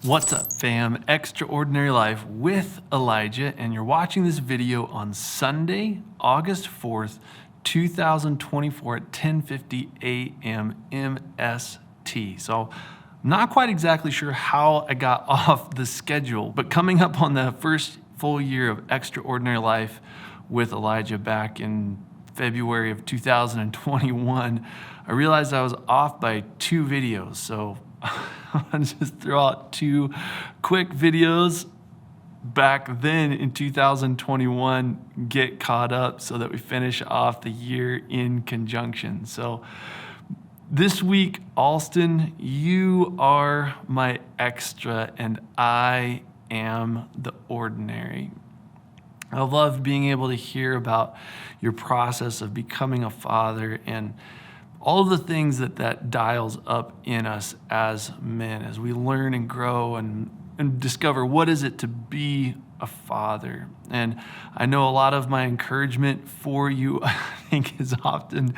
What's up, fam? Extraordinary Life with Elijah, and you're watching this video on Sunday, August 4th, 2024 at 10:50 a.m. MST. So I'm not quite exactly sure how I got off the schedule, but coming up on the first full year of Extraordinary Life with Elijah back in February of 2021, I realized I was off by 2 videos. So I'll just throw out 2 quick videos back then in 2021, get caught up so that we finish off the year in conjunction. So this week, Alston, you are my extra and I am the ordinary. I love being able to hear about your process of becoming a father and all of the things that dials up in us as men as we learn and grow and discover what is it to be a father. And I know a lot of my encouragement for you, I think, is often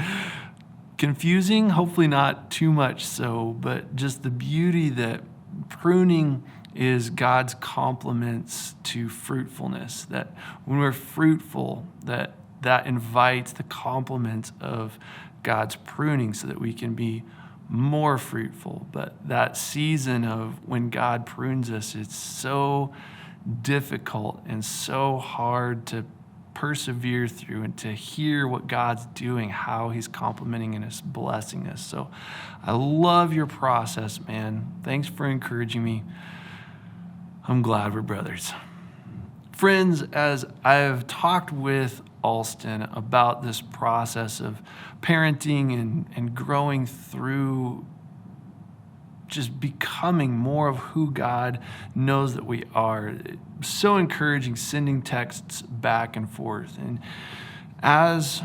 confusing, hopefully not too much so, but just the beauty that pruning is God's compliments to fruitfulness, that when we're fruitful, that invites the compliments of God's pruning so that we can be more fruitful. But that season of when God prunes us, it's so difficult and so hard to persevere through and to hear what God's doing, how he's complimenting and is blessing us. So I love your process, man. Thanks for encouraging me. I'm glad we're brothers. Friends, as I've talked with Alston about this process of parenting and growing through just becoming more of who God knows that we are, so encouraging, sending texts back and forth. And as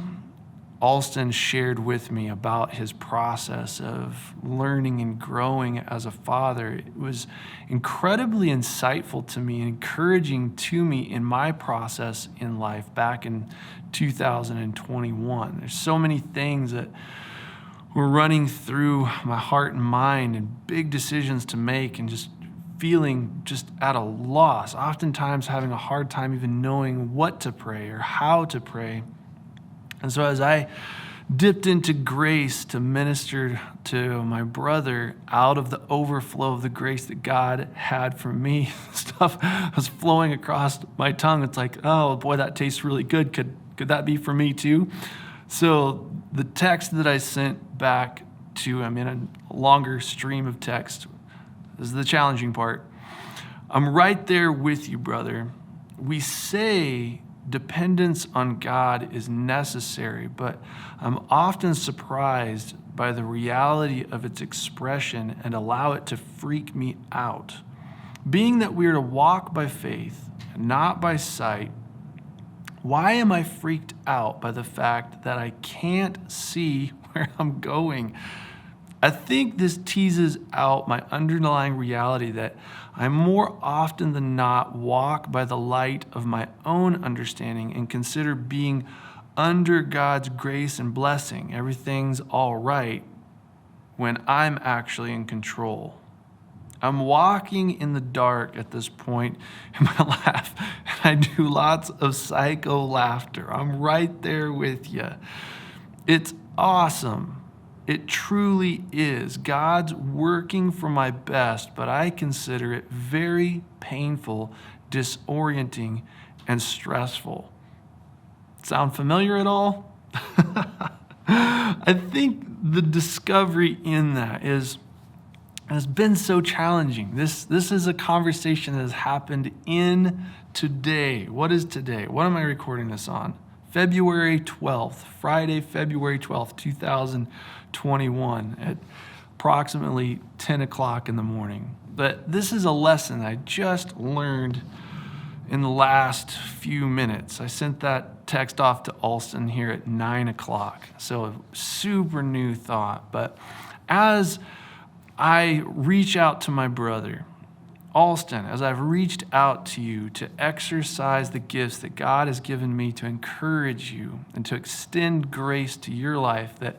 Alston shared with me about his process of learning and growing as a father, it was incredibly insightful to me and encouraging to me in my process in life back in 2021. There's so many things that were running through my heart and mind and big decisions to make and just feeling just at a loss, oftentimes having a hard time even knowing what to pray or how to pray. And so as I dipped into grace to minister to my brother out of the overflow of the grace that God had for me, stuff was flowing across my tongue. It's like, oh boy, that tastes really good. Could that be for me too? So the text that I sent back to him in a longer stream of text, this is the challenging part. I'm right there with you, brother. We say dependence on God is necessary, but I'm often surprised by the reality of its expression and allow it to freak me out. Being that we are to walk by faith and not by sight, why am I freaked out by the fact that I can't see where I'm going? I think this teases out my underlying reality that I more often than not walk by the light of my own understanding and consider being under God's grace and blessing. Everything's all right when I'm actually in control. I'm walking in the dark at this point in my life, and I do lots of psycho laughter. I'm right there with you. It's awesome. It truly is. God's working for my best, but I consider it very painful, disorienting, and stressful. Sound familiar at all? I think the discovery in that has been so challenging. This is a conversation that has happened in today. What is today? What am I recording this on? February 12th, Friday, February 12th, 2021 at approximately 10 o'clock in the morning. But this is a lesson I just learned in the last few minutes. I sent that text off to Alston here at 9 o'clock. So a super new thought. But as I reach out to my brother, Alston, as I've reached out to you to exercise the gifts that God has given me to encourage you and to extend grace to your life, that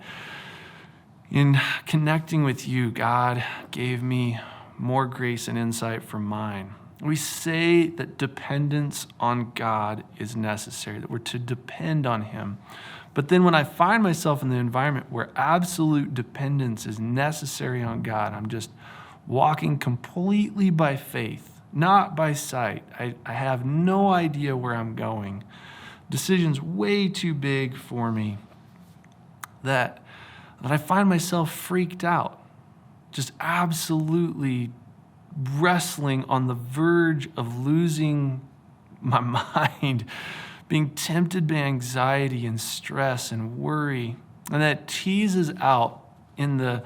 in connecting with you, God gave me more grace and insight for mine. We say that dependence on God is necessary, that we're to depend on him. But then when I find myself in the environment where absolute dependence is necessary on God, I'm just walking completely by faith, not by sight. I have no idea where I'm going. Decisions way too big for me that I find myself freaked out, just absolutely wrestling on the verge of losing my mind, being tempted by anxiety and stress and worry. And that teases out in the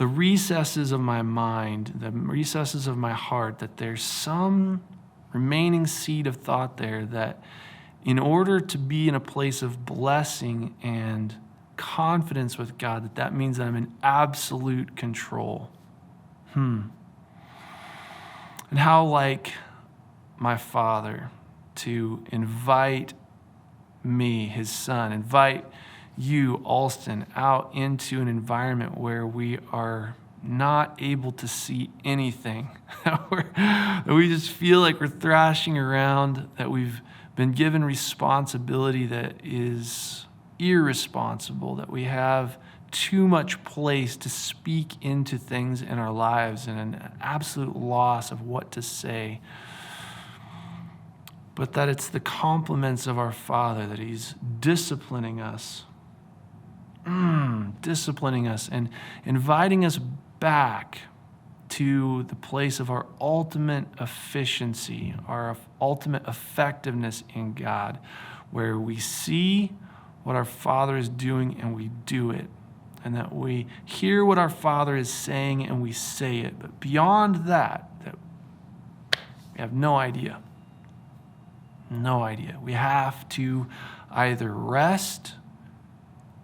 recesses of my mind, the recesses of my heart, that there's some remaining seed of thought there that in order to be in a place of blessing and confidence with God, that means that I'm in absolute control. And how like my Father to invite me, his son, invite you, Alston, out into an environment where we are not able to see anything, that we just feel like we're thrashing around, that we've been given responsibility that is irresponsible, that we have too much place to speak into things in our lives and an absolute loss of what to say. But that it's the compliments of our Father, that he's disciplining us and inviting us back to the place of our ultimate efficiency, our ultimate effectiveness in God, where we see what our Father is doing and we do it, and that we hear what our Father is saying and we say it. But beyond that we have no idea. No idea. We have to either rest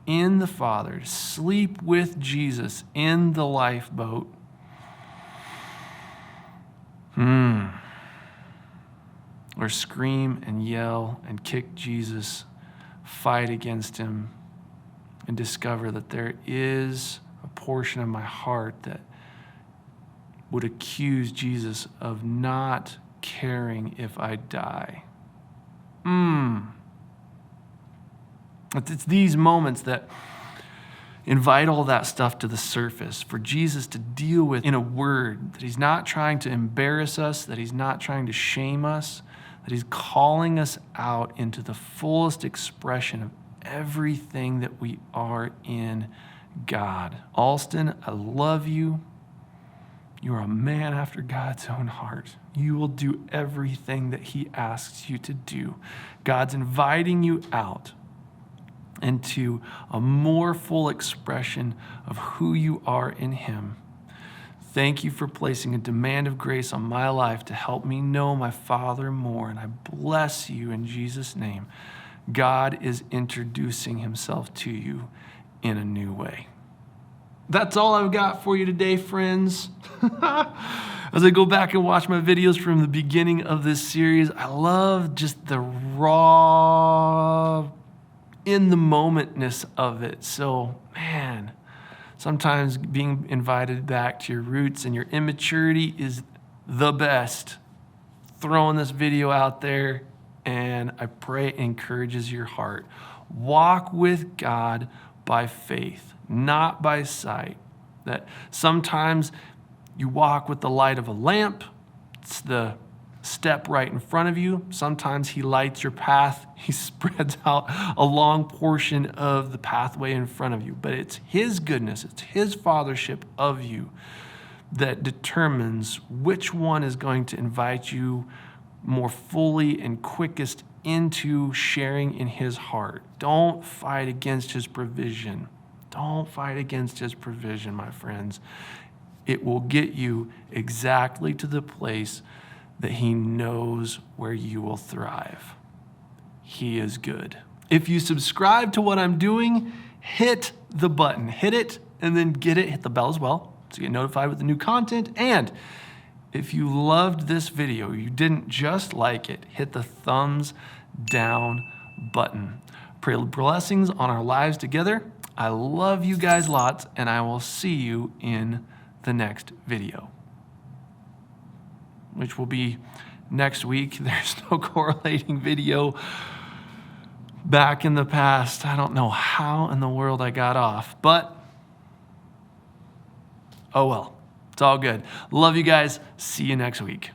in the Father, sleep with Jesus in the lifeboat, or scream and yell and kick Jesus, fight against him, and discover that there is a portion of my heart that would accuse Jesus of not caring if I die. It's these moments that invite all that stuff to the surface for Jesus to deal with in a word, that he's not trying to embarrass us, that he's not trying to shame us, that he's calling us out into the fullest expression of everything that we are in God. Alston, I love you. You are a man after God's own heart. You will do everything that he asks you to do. God's inviting you out into a more full expression of who you are in him. Thank you for placing a demand of grace on my life to help me know my Father more, and I bless you in Jesus' name. God is introducing himself to you in a new way. That's all I've got for you today, friends. As I go back and watch my videos from the beginning of this series, I love just the raw, in the momentness of it. So, man, sometimes being invited back to your roots and your immaturity is the best. Throwing this video out there, and I pray it encourages your heart. Walk with God by faith, not by sight. That sometimes you walk with the light of a lamp. It's the step right in front of you. Sometimes he lights your path. He spreads out a long portion of the pathway in front of you. But it's his goodness, it's his fathership of you that determines which one is going to invite you more fully and quickest into sharing in his heart. Don't fight against his provision. Don't fight against his provision, my friends. It will get you exactly to the place that he knows where you will thrive. He is good. If you subscribe to what I'm doing, hit the button. Hit it and then hit the bell as well to get notified with the new content. And if you loved this video, you didn't just like it, hit the thumbs down button. Pray blessings on our lives together. I love you guys lots, and I will see you in the next video. which will be next week. There's no correlating video back in the past. I don't know how in the world I got off, but oh well, it's all good. Love you guys. See you next week.